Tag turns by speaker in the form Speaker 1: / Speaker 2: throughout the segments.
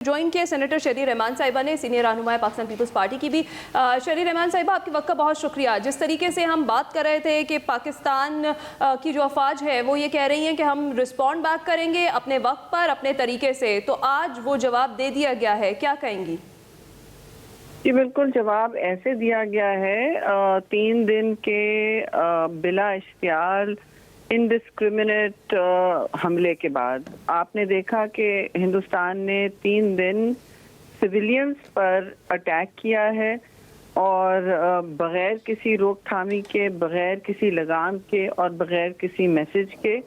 Speaker 1: Join किया senator शरी रहमान साहिबा ने, सीनियर रहनुमा पाकिस्तान पीपल्स पार्टी की भी। शरी रहमान साहिबा, आपके वक्त का बहुत शुक्रिया। जिस तरीके से हम बात कर रहे थे कि पाकिस्तान की जो अफवाज है वो ये कह रही हैं कि हम रिस्पॉन्ड बैक करेंगे अपने वक्त पर, अपने तरीके से, तो आज वो जवाब दे दिया गया है, क्या कहेंगी?
Speaker 2: जी बिल्कुल, जवाब ऐसे दिया गया है 3 दिन के बिला इश्तियाल इनडिस्क्रिमिनेट हमले के बाद। आपने देखा कि हिंदुस्तान ने 3 दिन सिविलियंस पर अटैक किया है और बगैर किसी रोकथामी के, बगैर किसी लगाम के और बगैर किसी मैसेज के,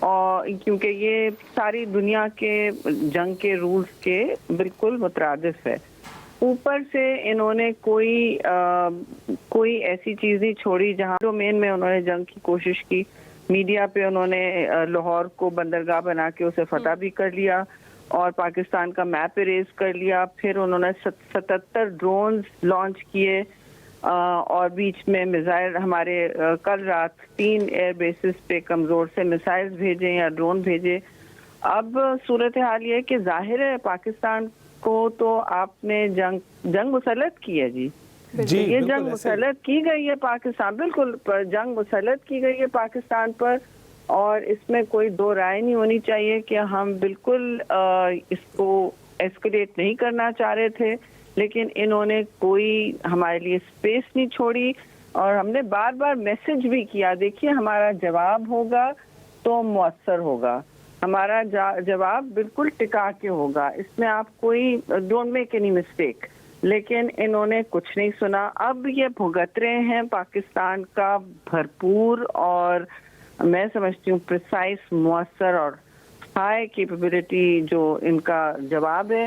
Speaker 2: और क्योंकि ये सारी दुनिया के जंग के रूल्स के बिल्कुल मुतरादिफ है। ऊपर से इन्होंने कोई ऐसी चीज नहीं छोड़ी जहां डोमेन में उन्होंने जंग की कोशिश की। मीडिया पे उन्होंने लाहौर को बंदरगाह बना के उसे फतह भी कर लिया और पाकिस्तान का मैप इरेज कर लिया। फिर उन्होंने 77 ड्रोन्स लॉन्च किए और बीच में मिसाइल, हमारे कल रात 3 एयर बेसिस पे कमजोर से मिसाइल्स भेजे या ड्रोन भेजे। अब सूरत हाल ये कि जाहिर है पाकिस्तान को तो आपने जंग मुसल्लत की है जी। ये जंग मुसल्लत की गई है पाकिस्तान, बिल्कुल जंग मुसल्लत की गई है पाकिस्तान पर, और इसमें कोई दो राय नहीं होनी चाहिए कि हम बिल्कुल इसको एस्केलेट नहीं करना चाह रहे थे, लेकिन इन्होंने कोई हमारे लिए स्पेस नहीं छोड़ी और हमने बार बार मैसेज भी किया, देखिए हमारा जवाब होगा तो मुअस्सर होगा, हमारा जवाब बिल्कुल टिका के होगा, इसमें आप कोई डोंट मेक एनी मिस्टेक। लेकिन इन्होंने कुछ नहीं सुना। अब ये भुगत रहे हैं पाकिस्तान का भरपूर और मैं समझती हूँ प्रिसाइस, मुअस्सर और हाई कैपेबिलिटी जो इनका जवाब है।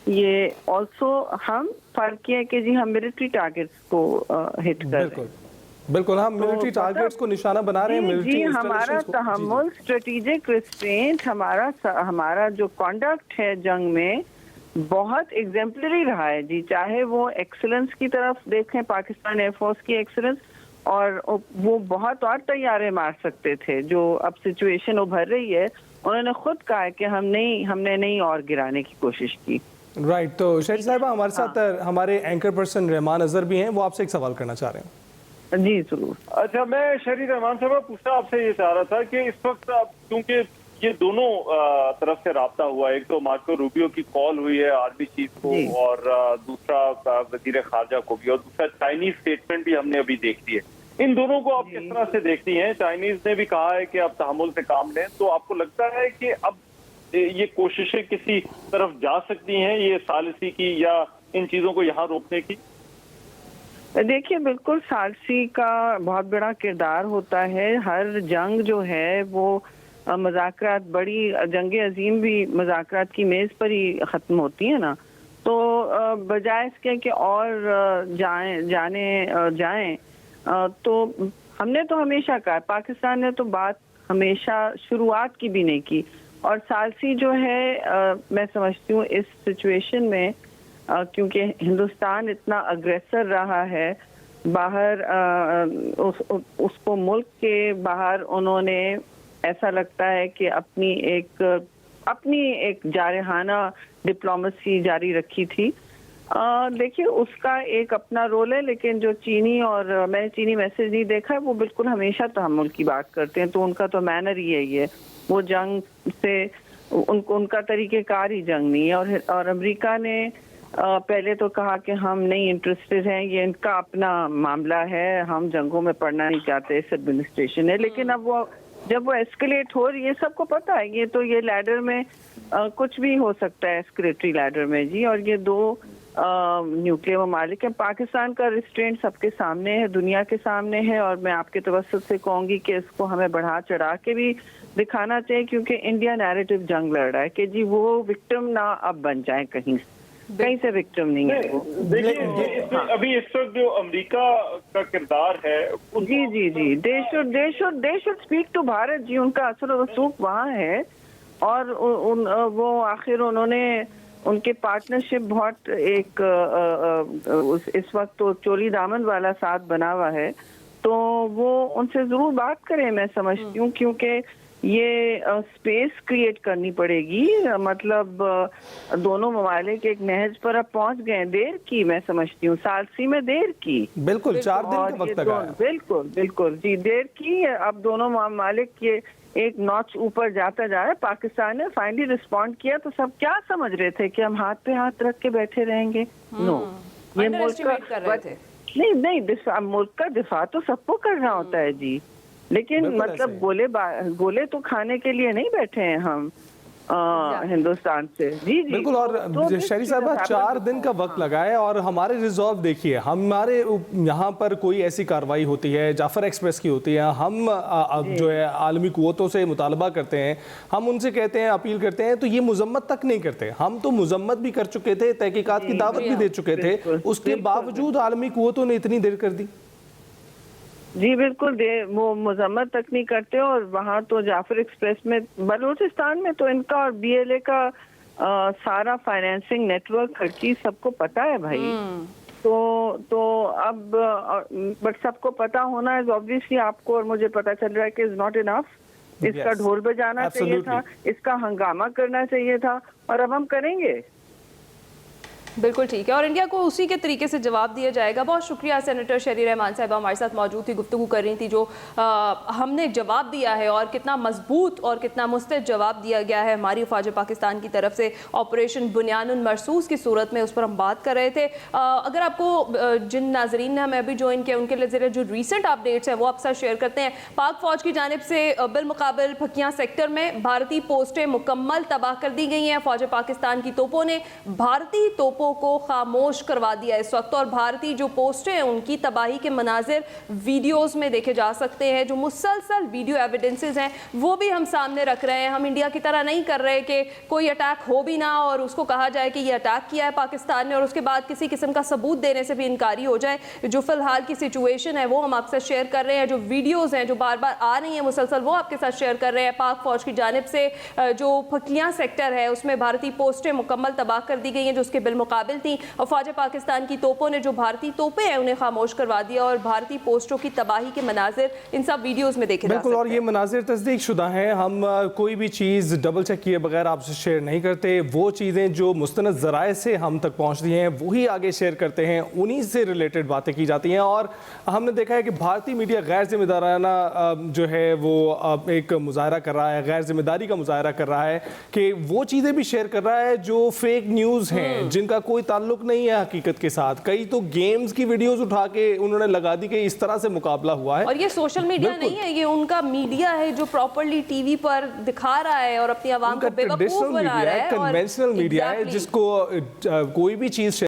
Speaker 2: ये ऑल्सो हम फर्क है कि जी हम मिलिट्री टारगेट्स को हिट कर रहे हैं।
Speaker 3: बिल्कुल हम मिलिट्री टारगेट्स को निशाना बना रहे हैं। मिलिट्री
Speaker 2: हमारा तहम्मुल, स्ट्रेटेजिक रिस्ट्रेंट, हमारा जो कॉन्डक्ट है जंग में बहुत एग्जेम्पलरी रहा है जी। चाहे वो एक्सीलेंस की तरफ देखें, पाकिस्तान एयरफोर्स की एक्सीलेंस, और वो बहुत और तैयारे मार सकते थे। जो अब सिचुएशन उभर रही है, उन्होंने खुद कहा है कि हमने नहीं और गिराने की कोशिश की।
Speaker 3: राइट, तो शरी साहिबा हमारे साथ हमारे एंकर पर्सन रहमान अजहर भी हैं, वो आपसे एक सवाल करना चाह रहे हैं।
Speaker 2: जी जरूर।
Speaker 4: अच्छा, मैं शरी रहमान साहब पूछना आपसे ये चाह रहा था कि इस वक्त क्योंकि ये दोनों तरफ से राब्ता हुआ, एक तो मार्को रूबियो की कॉल हुई है आर्मी चीफ को और दूसरा वजीर खारजा को भी, और दूसरा चाइनीज स्टेटमेंट भी हमने अभी देख ली है। इन दोनों को आप किस तरह से देखती हैं? चाइनीज ने भी कहा है कि अब तहम्मुल से काम लें, तो आपको लगता है कि अब ये कोशिशें किसी तरफ जा सकती हैं, ये सालिसी की या इन चीजों को यहाँ रोकने की?
Speaker 2: देखिए बिल्कुल सालसी का बहुत बड़ा किरदार होता है। हर जंग जो है वो मज़ाकरात, बड़ी जंग अजीम भी मज़ाकरात की मेज़ पर ही ख़त्म होती है ना। तो बजाय इसके कि और जाएं तो हमने तो हमेशा कहा, पाकिस्तान ने तो बात हमेशा शुरुआत की भी नहीं की। और सालसी जो है मैं समझती हूँ इस सिचुएशन में क्योंकि हिंदुस्तान इतना अग्रेसर रहा है बाहर, उसको मुल्क के बाहर उन्होंने ऐसा लगता है कि अपनी एक जारहाना डिप्लोमेसी जारी रखी थी। देखिए उसका एक अपना रोल है, लेकिन जो चीनी, और मैंने चीनी मैसेज नहीं देखा है, वो बिल्कुल हमेशा तहम्मुल की बात करते हैं, तो उनका तो मैनर ही है वो जंग से उनका तरीक़ेकार ही जंग नहीं है। और अमेरिका ने पहले तो कहा कि हम नहीं इंटरेस्टेड हैं, ये इनका अपना मामला है, हम जंगों में पड़ना नहीं चाहते, इस एडमिनिस्ट्रेशन है। लेकिन अब जब वो एस्केलेट हो रही है, सबको पता है ये लैडर में कुछ भी हो सकता है, एस्केलेटरी लैडर में जी। और ये दो न्यूक्लियर ममालिक हैं। पाकिस्तान का रिस्ट्रेंट सबके सामने है, दुनिया के सामने है, और मैं आपके तवज्जुह से कहूँगी कि इसको हमें बढ़ा चढ़ा के भी दिखाना चाहिए, क्योंकि इंडिया नैरेटिव जंग लड़ रहा है कि जी वो विक्टिम ना अब बन जाए, कहीं से विक्टिम नहीं है वो।
Speaker 4: देखिए अभी इस वक्त जो अमेरिका का किरदार है,
Speaker 2: जी they should speak to Bharat ji. उनका असल वसूख वहाँ है, और वो आखिर उन्होंने उनके पार्टनरशिप बहुत इस वक्त तो चोली दामन वाला साथ बना हुआ है, तो वो उनसे जरूर बात करें, मैं समझती हूँ, क्योंकि ये स्पेस क्रिएट करनी पड़ेगी। मतलब दोनों ममालिक एक नहज पर अब पहुंच गए। देर की, मैं समझती हूँ सालसी में देर की।
Speaker 3: बिल्कुल 4 दिन
Speaker 2: और
Speaker 3: का
Speaker 2: ये
Speaker 3: वक्त लगा है।
Speaker 2: बिल्कुल बिल्कुल जी, देर की। अब दोनों ममालिक के एक नॉच ऊपर जाता जा रहा है। पाकिस्तान ने फाइनली रिस्पॉन्ड किया। तो सब क्या समझ रहे थे कि हम हाथ पे हाथ रख के बैठे रहेंगे? नो, ये
Speaker 1: अंडरएस्टिमेट कर रहे थे।
Speaker 2: नहीं, मुल्क का दिफा तो सबको करना होता है जी। लेकिन
Speaker 3: बिल्कुल
Speaker 2: मतलब
Speaker 3: ऐसे ही।
Speaker 2: गोले तो खाने के लिए नहीं बैठे हैं हम हिंदुस्तान से। जी जी,
Speaker 3: बिल्कुल। और
Speaker 2: तो
Speaker 3: शहरी साहबा 4 दिन का वक्त लगा है और हमारे रिजॉल्व देखिए, हमारे यहाँ पर कोई ऐसी कार्रवाई होती है, जाफर एक्सप्रेस की होती है, हम जो है आलमी कुव्वतों से मुतालबा करते हैं, हम उनसे कहते हैं, अपील करते हैं, तो ये मुजम्मत तक नहीं करते। हम तो मुजम्मत भी कर चुके थे, तहकीकात की दावत भी दे चुके थे, उसके बावजूद आलमी कुव्वतों ने इतनी देर कर दी।
Speaker 2: जी बिल्कुल, वो मजम्मत तक नहीं करते। और वहाँ तो जाफर एक्सप्रेस में, बलूचिस्तान में तो इनका और BLA का सारा फाइनेंसिंग नेटवर्क हर चीज सबको पता है भाई। तो अब बट सबको पता होना है ऑब्वियसली। आपको और मुझे पता चल रहा है कि इज नॉट इनफ। इसका ढोल बजाना चाहिए था, इसका हंगामा करना चाहिए था, और अब हम करेंगे।
Speaker 1: बिल्कुल ठीक है, और इंडिया को उसी के तरीके से जवाब दिया जाएगा। बहुत शुक्रिया सेनेटर शहरी रहमान साहिबा हमारे साथ मौजूद थी, गुफ्तगू कर रही थी। जो हमने जवाब दिया है और कितना मजबूत और कितना मुस्तैद जवाब दिया गया है हमारी अफवाज पाकिस्तान की तरफ से ऑपरेशन बुनियानुल मरसूस की सूरत में, उस पर हम बात कर रहे थे। अगर आपको जिन नाजरीन ने हमें अभी ज्वाइन किया उनके लिए जो रिसेंट अपडेट्स हैं वो आपके साथ शेयर करते हैं। पाक फौज की जानिब से बिलमुकाबिल फकियां सेक्टर में भारतीय पोस्टें मुकम्मल तबाह कर दी गई हैं। फौज पाकिस्तान की तोपों ने भारतीय तोपों को खामोश करवा दिया इस वक्त, और भारतीय जो पोस्टें हैं उनकी तबाही के मनाजिर वीडियोस में देखे जा सकते हैं। जो मुसलसल वीडियो एविडेंसेस हैं वो भी हम सामने रख रहे हैं। हम इंडिया की तरह नहीं कर रहे कि कोई अटैक हो भी ना और उसको कहा जाए कि ये अटैक किया है पाकिस्तान ने और उसके बाद किसी किस्म का सबूत देने से भी इनकारी हो जाए। जो फिलहाल की सिचुएशन है वो हम आपसे शेयर कर रहे हैं। जो वीडियोज हैं जो बार बार आ रही हैं मुसलसल, वो आपके साथ शेयर कर रहे हैं। पाक फौज की जानिब से जो फकियां सेक्टर है उसमें भारतीय पोस्टें मुकम्मल तबाह कर दी गई हैं जो उसके बिलमुकाबिल थी। और फौज पाकिस्तान की तोपों ने जो भारतीय तोपें हैं उन्हें खामोश करवा दिया और भारतीय पोस्टों की तबाही के मनाजिर इन सब वीडियोस में देखे जा सकते हैं।
Speaker 3: और ये मनाजिर तस्दीक शुदा हैं। हम कोई भी चीज़ डबल चेक किए बगैर आपसे शेयर नहीं करते। वो चीज़ें जो मुस्तनद ज़राए से हम तक पहुँचती हैं वही आगे शेयर करते हैं, उन्हीं से रिलेटेड बातें की जाती हैं। और हमने देखा है कि भारतीय मीडिया गैर जिम्मेदाराना जो है वो एक मुजाहरा कर रहा है, गैर जिम्मेदारी का मुजाहरा कर रहा है कि वो चीज़ें भी शेयर कर रहा है जो फेक न्यूज़ हैं, जिनका कोई ताल्लुक नहीं है हकीकत के साथ। कई तो गेम्स की वीडियोस उठा के उन्होंने लगा दी कि इस तरह से मुकाबला हुआ है।
Speaker 1: और ये सोशल मीडिया नहीं है, ये उनका मीडिया है जो प्रॉपर्ली टीवी पर दिखा रहा है और अपनी आवाम को बेवकूफ बना रहा है।
Speaker 3: कन्वेंशनल मीडिया है जिसको कोई भी चीज